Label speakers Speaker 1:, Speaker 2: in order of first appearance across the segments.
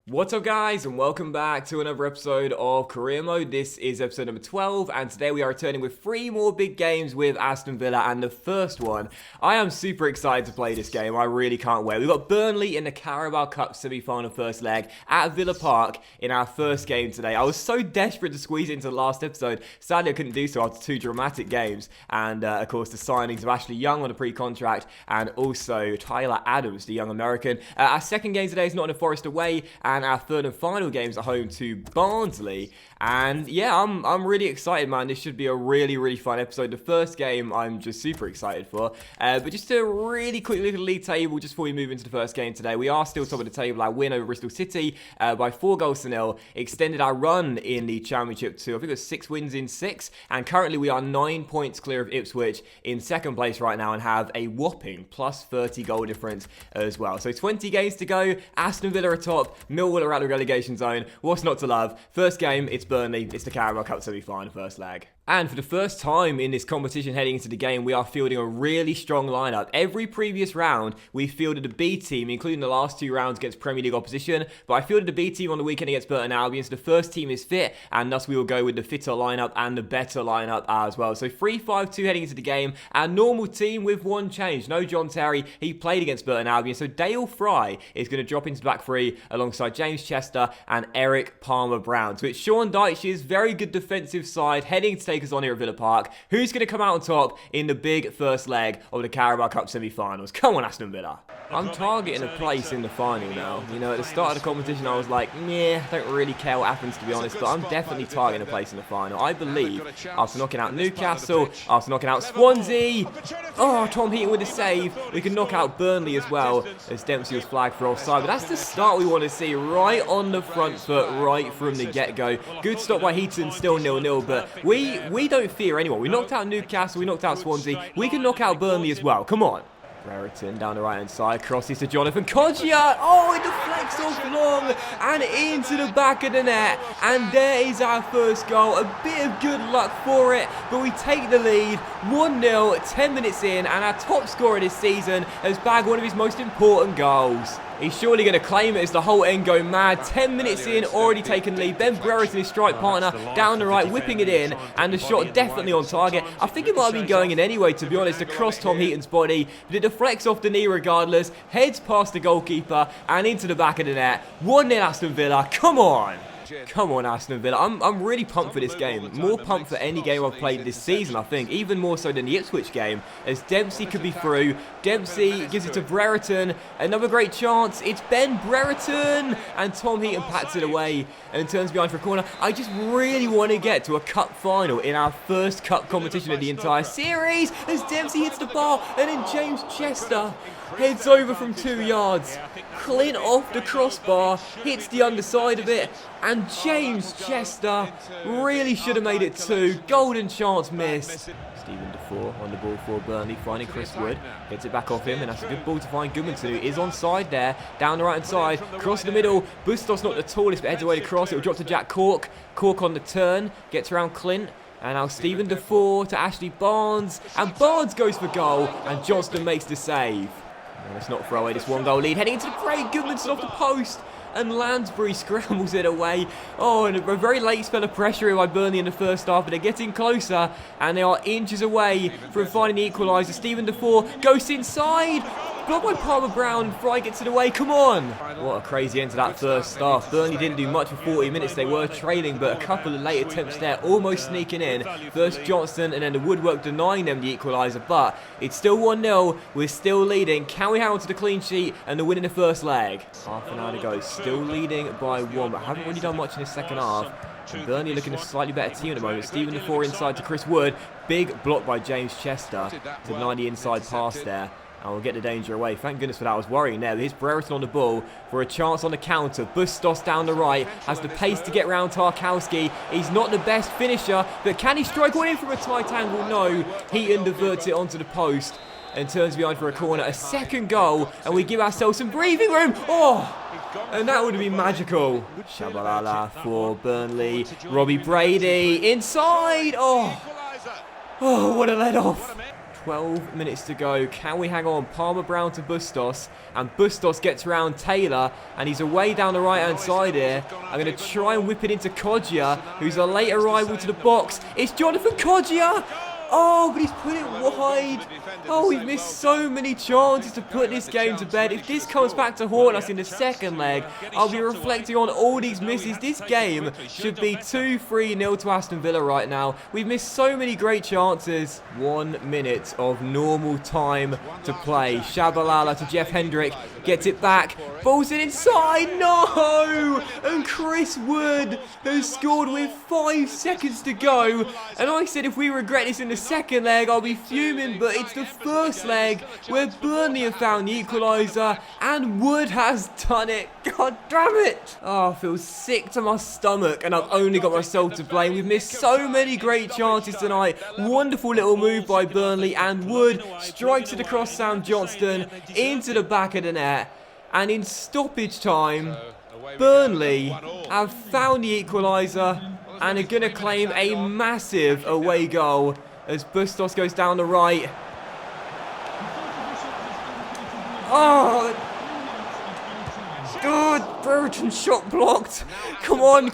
Speaker 1: What's up guys, and welcome back to another episode of Career Mode. This is episode number 12, and today we are returning with 3 more big games with Aston Villa, and the first one, I am super excited to play this game. I really can't wait. We've got Burnley in the Carabao Cup semi-final first leg at Villa Park in our first game today. I was so desperate to squeeze it into the last episode. Sadly, I couldn't do so after 2 dramatic games, and of course the signings of Ashley Young on a pre-contract, and also Tyler Adams, the young American. Our second game today is Nottingham Forest away, and our third and final games at home to Barnsley. And yeah, I'm really excited, man. This should be a really fun episode. The first game I'm just super excited for. But just a really quick look at the league table just before we move into the first game today. We are still top of the table. Our win over Bristol City by 4-0 extended our run in the Championship to, I think it was 6 wins in 6. And currently we are 9 points clear of Ipswich in second place right now and have a whopping plus 30 goal difference as well. So 20 games to go. Aston Villa are top. Millwall are out of the relegation zone. What's not to love? First game, it's Burnley. It's the Carabao Cup semi-final first leg. And for the first time in this competition heading into the game, we are fielding a really strong lineup. Every previous round, we fielded a B team, including the last 2 rounds against Premier League opposition. But I fielded a B team on the weekend against Burton Albion, so the first team is fit, and thus we will go with the fitter lineup and the better lineup as well. So 3-5-2 heading into the game. Our normal team with one change. No John Terry, he played against Burton Albion, so Dale Fry is going to drop into the back 3 alongside James Chester and Eric Palmer-Brown. So it's Sean Dyche's very good defensive side heading to take us on here at Villa Park. Who's going to come out on top in the big first leg of the Carabao Cup semi-finals? Come on, Aston Villa. I'm targeting a place in the final now. You know, at the start of the competition, I was like, meh, I don't really care what happens, to be honest, but I'm definitely targeting a place in the final. I believe, after knocking out Newcastle, after knocking out Swansea, Tom Heaton with a save, we can knock out Burnley as well, as Dempsey was flagged for offside. But that's the start we want to see, right on the front foot, right from the get-go. Good stop by Heaton, still 0-0, but we don't fear anyone. We knocked out Newcastle, we knocked out Swansea, we can knock out Burnley as well. Come on. Brereton down the right-hand side, crosses to Jonathan Kodjia. Oh, it deflects off long and into the back of the net. And there is our first goal. A bit of good luck for it, but we take the lead 1-0, 10 minutes in, and our top scorer this season has bagged one of his most important goals. He's surely going to claim it as the whole end go mad. 10 minutes in, already taken the lead. Ben Brereton, his strike partner, down the right, whipping it in. And the shot definitely on target. I think it might have been going in anyway, to be honest, across Tom Heaton's body. But it deflects off the knee regardless. Heads past the goalkeeper and into the back of the net. 1-0 Aston Villa. Come on. Come on, Aston Villa. I'm really pumped for this game. More pumped for any game I've played this season, I think. Even more so than the Ipswich game, as Dempsey could be through. Dempsey gives it to Brereton. Another great chance. It's Ben Brereton. And Tom Heaton pats it away and turns behind for a corner. I just really want to get to a cup final in our first cup competition of the entire series, as Dempsey hits the bar and then James Chester heads over from 2 yards. Clint off the crossbar, hits the underside of it, and James Chester really should have made it 2. Golden chance missed. Stephen Defoe on the ball for Burnley, finding Chris Wood. Gets it back off him, and that's a good ball to find Goodmanson, who is onside there. Down the right-hand side, cross the middle. Bustos not the tallest, but heads away to cross. It will drop to Jack Cork. Cork on the turn, gets around Clint. And now Stephen Defoe to Ashley Barnes. And Barnes goes for goal, and Johnston makes the save. Let's not throw away this 1-goal lead. Heading into the break, Goodmanson off the post. And Lansbury scrambles it away. Oh, and a very late spell of pressure here by Burnley in the first half. But they're getting closer. And they are inches away from finding the equaliser. Stephen Defoe goes inside. Blocked by Palmer-Brown. Fry gets it away. Come on. What a crazy end to that first half. Burnley didn't do much for 40 minutes. They were trailing, but a couple of late attempts there, almost sneaking in. First Johnston, and then the woodwork denying them the equaliser. But it's still 1-0. We're still leading. Can we hang on to the clean sheet and the win in the first leg? Half an hour to go. Still leading by 1, but haven't really done much in the second half. And Burnley looking a slightly better team at the moment. Stephen Defoe inside to Chris Wood. Big block by James Chester to deny the inside pass there. And we'll get the danger away. Thank goodness for that. I was worrying there. Here's Brereton on the ball for a chance on the counter. Bustos down the right. Has the pace to get round Tarkowski. He's not the best finisher, but can he strike one in from a tight angle? No. Heaton diverts it onto the post and turns behind for a corner. A second goal, and we give ourselves some breathing room. Oh! And that would have been magical. Shabalala for Burnley. Robbie Brady inside. Oh, what a let off. 12 minutes to go. Can we hang on? Palmer Brown to Bustos. And Bustos gets around Taylor. And he's away down the right-hand side here. I'm going to try and whip it into Kodjia, who's a late arrival to the box. It's Jonathan Kodjia! Oh, but he's put it wide. Oh, we've missed so many chances to put this game to bed. If this comes back to haunt us in the second leg, I'll be reflecting on all these misses. This game should be 2-3-0 to Aston Villa right now. We've missed so many great chances. 1 minute of normal time to play. Shabalala to Jeff Hendrick. Gets it back. Balls it inside. No! And Chris Wood has scored with 5 seconds to go. And I said if we regret this in the second leg, I'll be fuming, but it's the first leg where Burnley have found the equaliser and Wood has done it. God damn it. Oh, I feel sick to my stomach and I've only got myself to blame. We've missed so many great chances tonight. Wonderful little move by Burnley and Wood strikes it across Sam Johnston into the back of the net. And in stoppage time, Burnley have found the equaliser and are going to claim a massive away goal as Bustos goes down the right. Oh, good. Brereton shot blocked. Come on.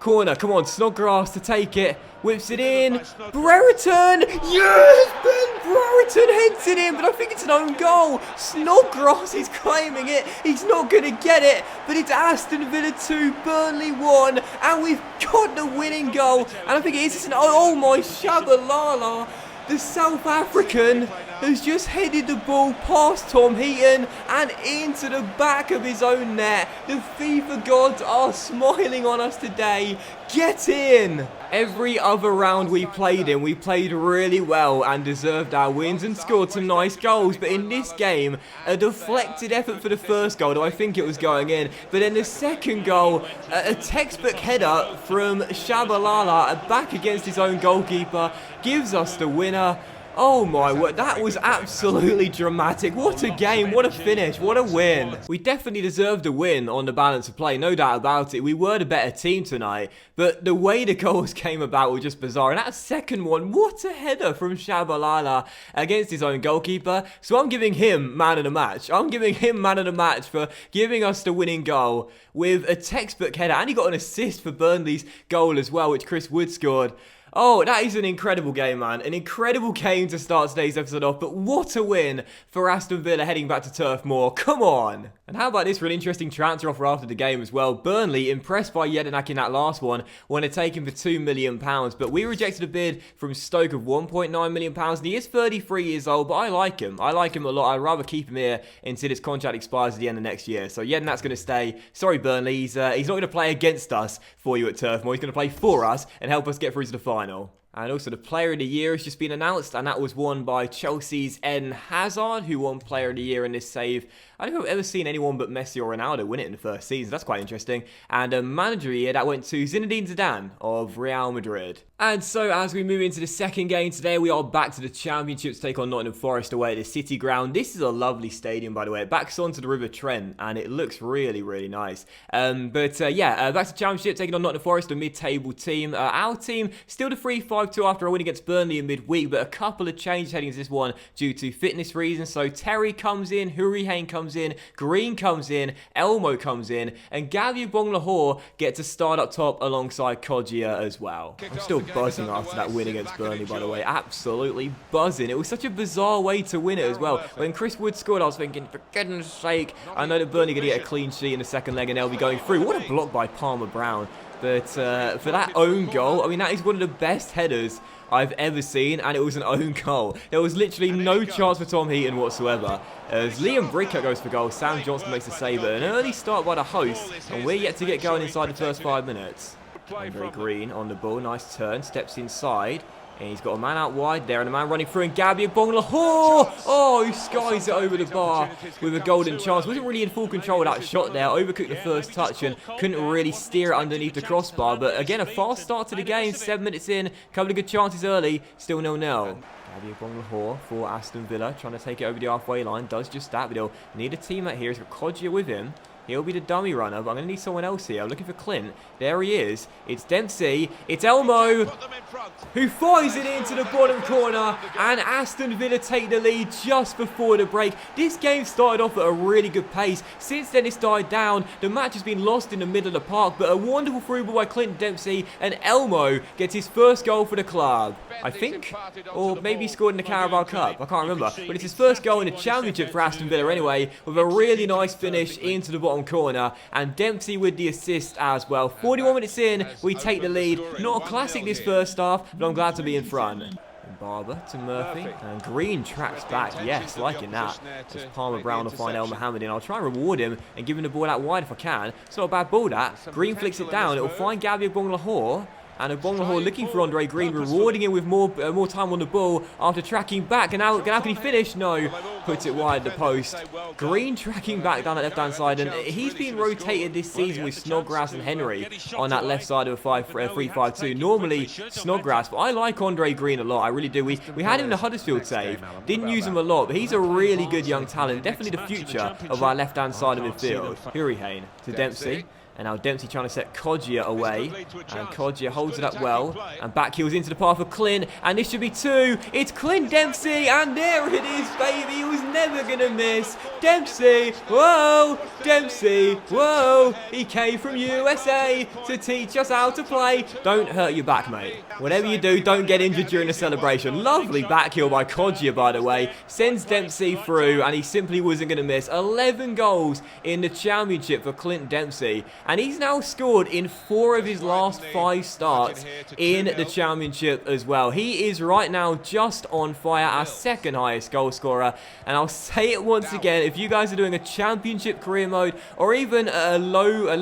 Speaker 1: Corner, come on. Snodgrass to take it. Whips it in. Brereton! Yes! Ben Brereton heads it in, but I think it's an own goal. Snodgrass is claiming it. He's not going to get it, but it's Aston Villa 2, Burnley 1, and we've got the winning goal. And I think it is an... Oh my Shabalala! The South African has just headed the ball past Tom Heaton and into the back of his own net. The FIFA gods are smiling on us today. Get in! Every other round we played in, we played really well and deserved our wins and scored some nice goals. But in this game, a deflected effort for the first goal, though I think it was going in. But then the second goal, a textbook header from Shabalala back against his own goalkeeper, gives us the winner. Oh my word, that was absolutely dramatic. What a game, what a finish, what a win. We definitely deserved a win on the balance of play, no doubt about it. We were the better team tonight, but the way the goals came about were just bizarre. And that second one, what a header from Shabalala against his own goalkeeper. So I'm giving him man of the match. I'm giving him man of the match for giving us the winning goal with a textbook header. And he got an assist for Burnley's goal as well, which Chris Wood scored. Oh, that is an incredible game, man. An incredible game to start today's episode off, but what a win for Aston Villa heading back to Turf Moor. Come on. And how about this for an interesting transfer offer after the game as well? Burnley, impressed by Jedinak in that last one, want to take him for £2 million, but we rejected a bid from Stoke of £1.9 million, and he is 33 years old, but I like him. I like him a lot. I'd rather keep him here until his contract expires at the end of next year. So Jedinak's going to stay. Sorry, Burnley. He's not going to play against us for you at Turf Moor. He's going to play for us and help us get through to the final. And also the Player of the Year has just been announced, and that was won by Chelsea's Eden Hazard, who won Player of the Year in this save. I don't think I've ever seen anyone but Messi or Ronaldo win it in the first season. That's quite interesting. And a Manager of the Year, that went to Zinedine Zidane of Real Madrid. And so as we move into the second game today, we are back to the Championship to take on Nottingham Forest away at the City Ground. This is a lovely stadium, by the way. It backs onto the River Trent, and it looks really, really nice. Back to Championship, taking on Nottingham Forest, a mid-table team. Our team, still the 3-5-2 after a win against Burnley in midweek, but a couple of changes heading into this one due to fitness reasons. So Terry comes in, Hurricane comes in, Green comes in, Elmo comes in, and Gavia Bonglahor gets a start up top alongside Kodjia as well. I'm still buzzing after that win against Burnley, by the way. Absolutely buzzing. It was such a bizarre way to win it as well. When Chris Wood scored, I was thinking, for goodness sake, I know that Burnley are going to get a clean sheet in the second leg and they'll be going through. What a block by Palmer Brown. But for that own goal, I mean, that is one of the best headers I've ever seen, and it was an own goal. There was literally no chance for Tom Heaton whatsoever. As Liam Bricker goes for goal, Sam Johnston makes a save. An early start by the host, and we're yet to get going inside the first 5 minutes. Andre Green on the ball, nice turn, steps inside. And he's got a man out wide there and a man running through, and Gabby Bonglahor! Oh, he skies it over the bar with a golden chance. Wasn't really in full control of that shot there. Overcooked the first touch and couldn't really steer it underneath the crossbar. But again, a fast start to the game. 7 minutes in, couple of good chances early. Still 0-0. Gabby Bonglahor for Aston Villa, trying to take it over the halfway line. Does just that, but he'll need a teammate here. He's got Kodjia with him. He'll be the dummy runner, but I'm going to need someone else here. I'm looking for Clint. There he is. It's Dempsey. It's Elmo, who fires it into the bottom corner, and Aston Villa take the lead just before the break. This game started off at a really good pace. Since then, it's died down. The match has been lost in the middle of the park, but a wonderful through ball by Clint Dempsey, and Elmo gets his first goal for the club, I think. Or maybe he scored in the Carabao Cup. I can't remember. But it's his first goal in the Championship for Aston Villa anyway, with a really nice finish into the bottom corner, and Dempsey with the assist as well. 41 minutes in, we take the lead. Not a classic this first half, but I'm glad to be in front. Barber to Murphy, and Green tracks back. Yes, liking that. As Palmer Brown will find El Mohammed in. I'll try and reward him and give him the ball out wide if I can. It's not a bad ball, that. Green flicks it down. It will find Gabby Ogbonlahor. And Ogbonlahor looking for Andre Green, rewarding him with more time on the ball after tracking back. And now can he finish? No. Puts it wide the post. Green tracking back down that left-hand side. And he's been rotated this season with Snodgrass and Henry on that left side of a 3-5-2. Normally Snodgrass, but I like Andre Green a lot. I really do. We had him in the Huddersfield save. Didn't use him a lot, but he's a really good young talent. Definitely the future of our left-hand side of midfield. Hurricane to Dempsey. And now Dempsey trying to set Kodjia away. And Kodjia holds it up well. And back heels into the path of Clint. And this should be 2. It's Clint Dempsey. And there it is, baby. He was never going to miss. Dempsey. Whoa. Dempsey. Whoa. He came from USA to teach us how to play. Don't hurt your back, mate. Whatever you do, don't get injured during the celebration. Lovely back heel by Kodjia, by the way. Sends Dempsey through. And he simply wasn't going to miss. 11 goals in the Championship for Clint Dempsey. And he's now scored in 4 of his last 5 starts in the Championship as well. He is right now just on fire, our second highest goal scorer. And I'll say it once again, if you guys are doing a Championship career mode, or even a lower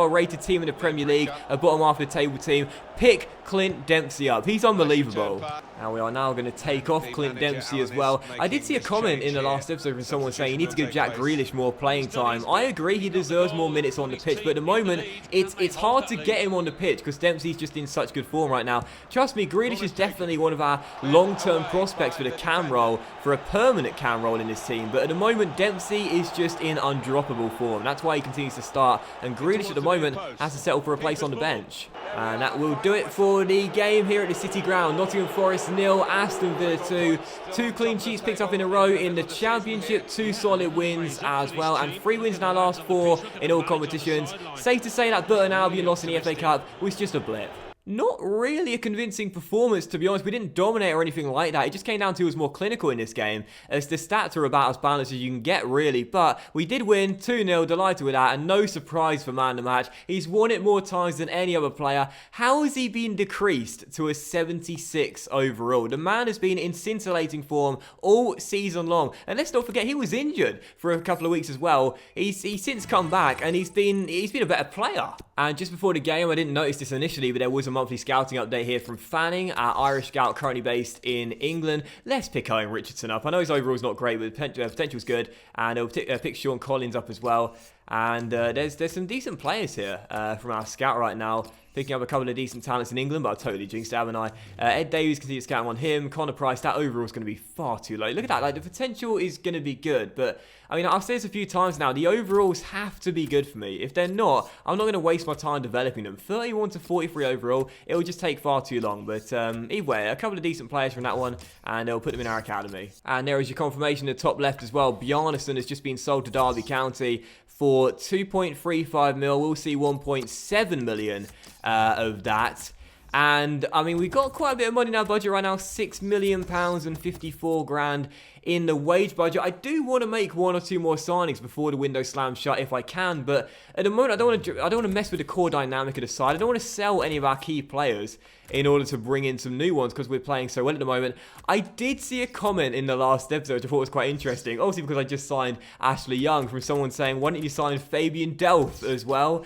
Speaker 1: rated team in the Premier League, a bottom half of the table team, pick Clint Dempsey up. He's unbelievable. And we are now going to take off Clint Dempsey as well. I did see a comment in the last episode from someone saying you need to give Jack Grealish more playing time. I agree, he deserves more minutes on the pitch, but at the moment it's hard to get him on the pitch because Dempsey's just in such good form right now. Trust me, Grealish is definitely one of our long-term prospects for the cam role, for a permanent cam role in this team, but at the moment Dempsey is just in undroppable form. That's why he continues to start, and Grealish at the moment has to settle for a place on the bench. And that will do it for the game here at the City Ground. Nottingham Forest 0, Aston Villa 2. 2 clean sheets picked up in a row in the Championship. 2 solid wins as well. And 3 wins in our last 4 in all competitions. Safe to say that Burton Albion loss in the FA Cup was just a blip. Not really a convincing performance, to be honest. We didn't dominate or anything like that. It just came down to who was more clinical in this game, as the stats are about as balanced as you can get, really. But we did win 2-0, delighted with that, and no surprise for man of the match. He's won it more times than any other player. How has he been decreased to a 76 overall? The man has been in scintillating form all season long. And let's not forget, he was injured for a couple of weeks as well. He's since come back, and he's been a better player. And just before the game, I didn't notice this initially, but there was a monthly scouting update here from Fanning, our Irish scout currently based in England. Let's pick Owen Richardson up. I know his overall's not great, but the potential's good. And he'll pick Sean Collins up as well. And there's some decent players here from our scout right now. Picking up a couple of decent talents in England, but I've totally jinxed it, haven't I? Ed Davies, continue to scout on him. Connor Price, that overall is going to be far too low. Look at that, like the potential is going to be good, but I mean, I've said this a few times now, the overalls have to be good for me. If they're not, I'm not going to waste my time developing them. 31 to 43 overall, it will just take far too long, but either way, a couple of decent players from that one, and they'll put them in our academy. And there is your confirmation in the top left as well. Bjarnason has just been sold to Derby County for 2.35 mil. We'll see 1.7 million of that. And I mean, we've got quite a bit of money in our budget right now, £6 million and 54 grand in the wage budget. I do want to make 1 or 2 more signings before the window slams shut if I can, but at the moment I don't want to mess with the core dynamic of the side. I don't want to sell any of our key players in order to bring in some new ones because we're playing so well at the moment. I did see a comment in the last episode which I thought was quite interesting, obviously because I just signed Ashley Young, from someone saying, why don't you sign Fabian Delph as well?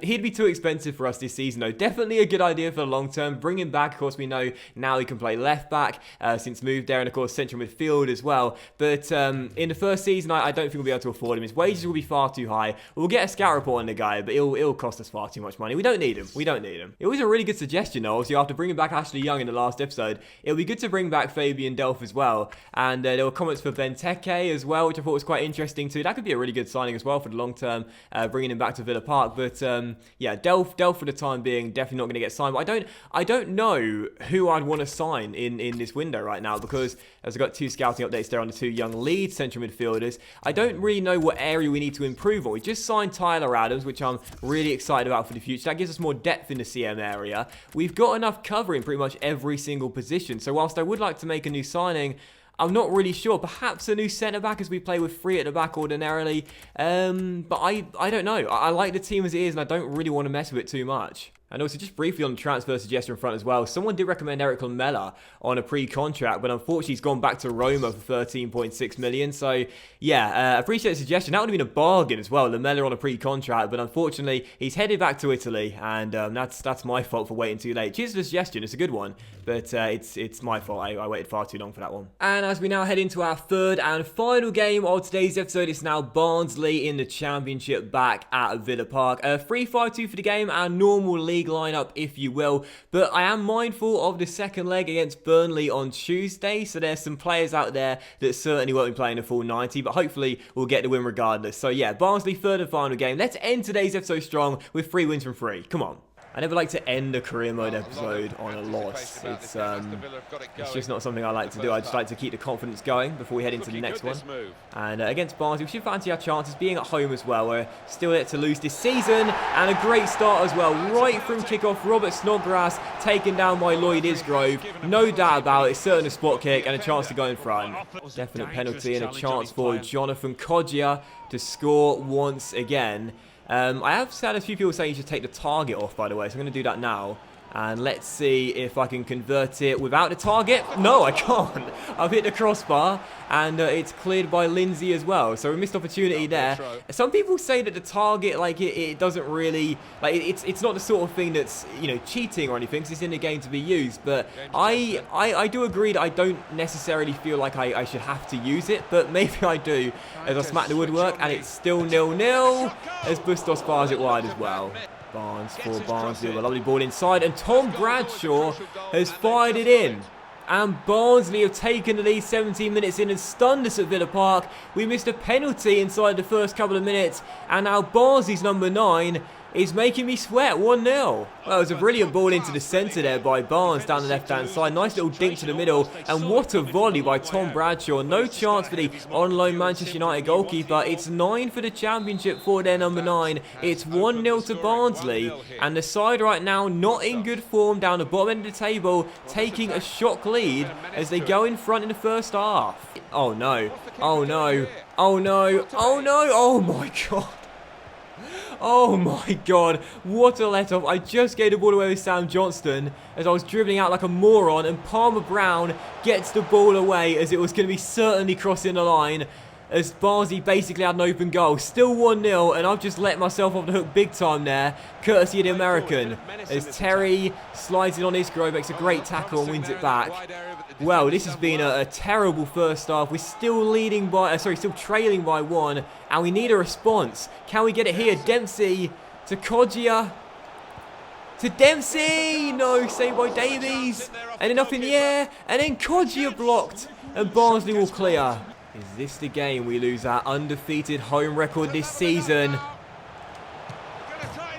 Speaker 1: He'd be too expensive for us this season though. Definitely a good idea for the long term. Bring him back, of course we know now he can play left back since moved there, and of course central midfield as well. well. But in the first season, I don't think we'll be able to afford him. His wages will be far too high. We'll get a scout report on the guy, but it'll cost us far too much money. We don't need him. We don't need him. It was a really good suggestion, though. Obviously, after bringing back Ashley Young in the last episode, it'll be good to bring back Fabian Delph as well. And there were comments for Benteke as well, which I thought was quite interesting too. That could be a really good signing as well for the long term, bringing him back to Villa Park. But yeah, Delph for the time being definitely not going to get signed. But I don't know who I'd want to sign in this window right now, because as I've got 2 scouting updates there on the 2 young Leeds central midfielders, I don't really know what area we need to improve on. We just signed Tyler Adams, which I'm really excited about for the future. That gives us more depth in the CM area. We've got enough cover in pretty much every single position. So whilst I would like to make a new signing, I'm not really sure. Perhaps a new centre-back, as we play with 3 at the back ordinarily. But I don't know. I like the team as it is, and I don't really want to mess with it too much. And also, just briefly on the transfer suggestion front as well, someone did recommend Eric Lamela on a pre-contract, but unfortunately he's gone back to Roma for 13.6 million. So, yeah, appreciate the suggestion. That would have been a bargain as well, Lamela on a pre-contract, but unfortunately he's headed back to Italy, and that's my fault for waiting too late. Cheers for the suggestion, it's a good one, but it's my fault. I waited far too long for that one. And as we now head into our third and final game of today's episode, it's now Barnsley in the Championship back at Villa Park. 3-5-2 for the game, our normal league lineup, if you will, but I am mindful of the second leg against Burnley on Tuesday, so there's some players out there that certainly won't be playing a full 90, but hopefully we'll get the win regardless. So yeah, Barnsley third and final game. Let's end today's episode strong with 3 wins from 3. Come on. I never like to end a career mode episode on a loss. It's just not something I like to do. I just like to keep the confidence going before we head into the next one. And against Barnsley, we should fancy our chances, being at home as well. We're still yet to lose this season, and a great start as well. Right from kickoff, Robert Snodgrass taken down by Lloyd Isgrove. No doubt about it, certain a spot kick and a chance to go in front. Definite penalty and a chance for Jonathan Kodjia to score once again. I have had a few people saying you should take the target off, by the way, so I'm going to do that now. And let's see if I can convert it without the target. No, I can't. I've hit the crossbar, and it's cleared by Lindsay as well. So a missed opportunity there. Some people say that the target, like, it doesn't really, like, it's not the sort of thing that's, you know, cheating or anything, because it's in the game to be used. But I do agree that I don't necessarily feel like I should have to use it, but maybe I do, as I smack the woodwork, and it's still 0-0, as Bustos fires it wide as well. Barnes for Barnsley, a lovely ball inside, and Tom Bradshaw has fired it in. And Barnsley have taken the lead 17 minutes in and stunned us at Villa Park. We missed a penalty inside the first couple of minutes, and now Barnsley's number 9 is making me sweat. 1-0. Well, it was a brilliant ball into the centre there by Barnes down the left-hand side. Nice little dink to the middle, and what a volley by Tom Bradshaw. No chance for the on-loan Manchester United goalkeeper. It's 9 for the Championship for their number 9. It's 1-0 to Barnsley, and the side right now not in good form down the bottom end of the table, taking a shock lead as they go in front in the first half. Oh no, oh no, oh no, oh no, oh my god. Oh my god, what a let-off. I just gave the ball away with Sam Johnston as I was dribbling out like a moron, and Palmer Brown gets the ball away as it was going to be certainly crossing the line, as Barnsley basically had an open goal. Still 1-0, and I've just let myself off the hook big time there, courtesy of the American, as Terry slides it on Isgrove, makes a great tackle and wins it back. Well, this has been a terrible first half. We're still leading by, still trailing by 1, and we need a response. Can we get it here? Dempsey to Kodjia. To Dempsey! No, saved by Davies. And then up in the air, and then Kodjia blocked, and Barnsley will clear. Is this the game we lose our undefeated home record this season?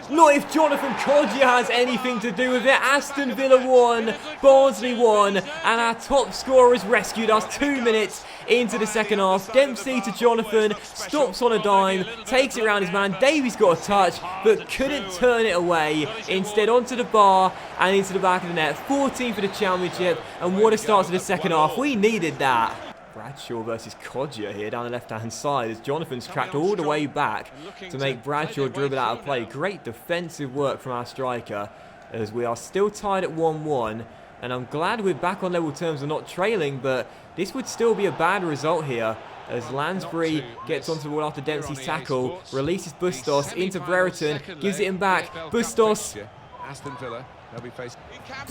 Speaker 1: Not if Jonathan Kodjia has anything to do with it. Aston Villa 1, Barnsley 1, and our top scorer has rescued us 2 minutes into the second half. Dempsey to Jonathan, stops on a dime, takes it around his man. Davies got a touch, but couldn't turn it away. Instead onto the bar and into the back of the net. 14 for the Championship, and what a start to the second half. We needed that. Bradshaw versus Kodjia here down the left-hand side as Jonathan's tracked all the way back to make Bradshaw dribble out of play. Great defensive work from our striker as we are still tied at 1-1, and I'm glad we're back on level terms and not trailing, but this would still be a bad result here as Lansbury gets onto the ball after Dempsey's tackle, releases Bustos into Brereton, gives it him back. Bustos
Speaker 2: Aston Villa, they'll be facing...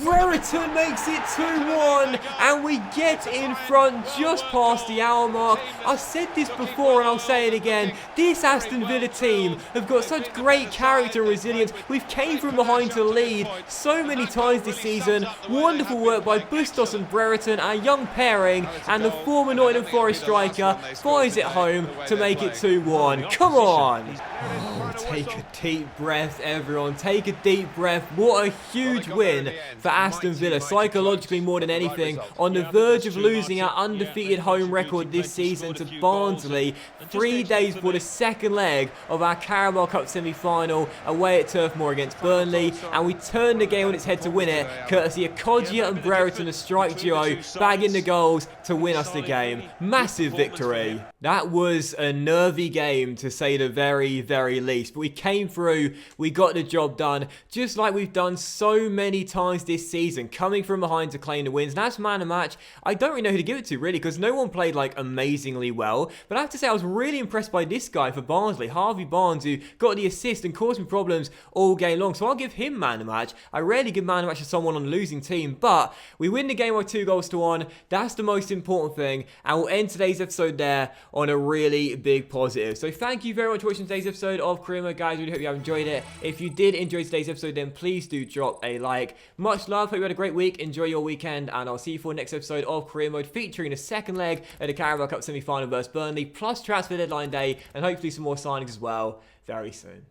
Speaker 1: Brereton makes it 2-1 and we get in front just past the hour mark. I've said this before and I'll say it again. This Aston Villa team have got such great character and resilience. We've came from behind to lead so many times this season. Wonderful work by Bustos and Brereton, our young pairing, and the former Nottingham Forest striker fires it home to make it 2-1. Come on! Oh, take a deep breath, everyone. Take a deep breath. What a huge win for Aston Villa, psychologically more than anything, on the verge of losing our undefeated home record this season to Barnsley 3 days before the second leg of our Carabao Cup semi-final away at Turf Moor against Burnley, and we turned the game on its head to win it, courtesy of Kodjia and Brereton, a strike duo, bagging the goals to win us the game. Massive victory. That was a nervy game, to say the very, very least, but we came through, we got the job done, just like we've done so many times this season, coming from behind to claim the wins. And that's man of match. I don't really know who to give it to, really, because no one played, like, amazingly well, but I have to say I was really impressed by this guy for Barnsley, Harvey Barnes, who got the assist and caused me problems all game long, so I'll give him man of match. I rarely give man of match to someone on a losing team, but we win the game by 2-1. That's the most important thing, and we'll end today's episode there on a really big positive. So thank you very much for watching today's episode of Career Mode, guys. Really hope you have enjoyed it. If you did enjoy today's episode, then please do drop a like. Much love. Hope you had a great week. Enjoy your weekend, and I'll see you for the next episode of Career Mode, featuring the second leg of the Carabao Cup semi-final versus Burnley, plus transfer deadline day, and hopefully some more signings as well very soon.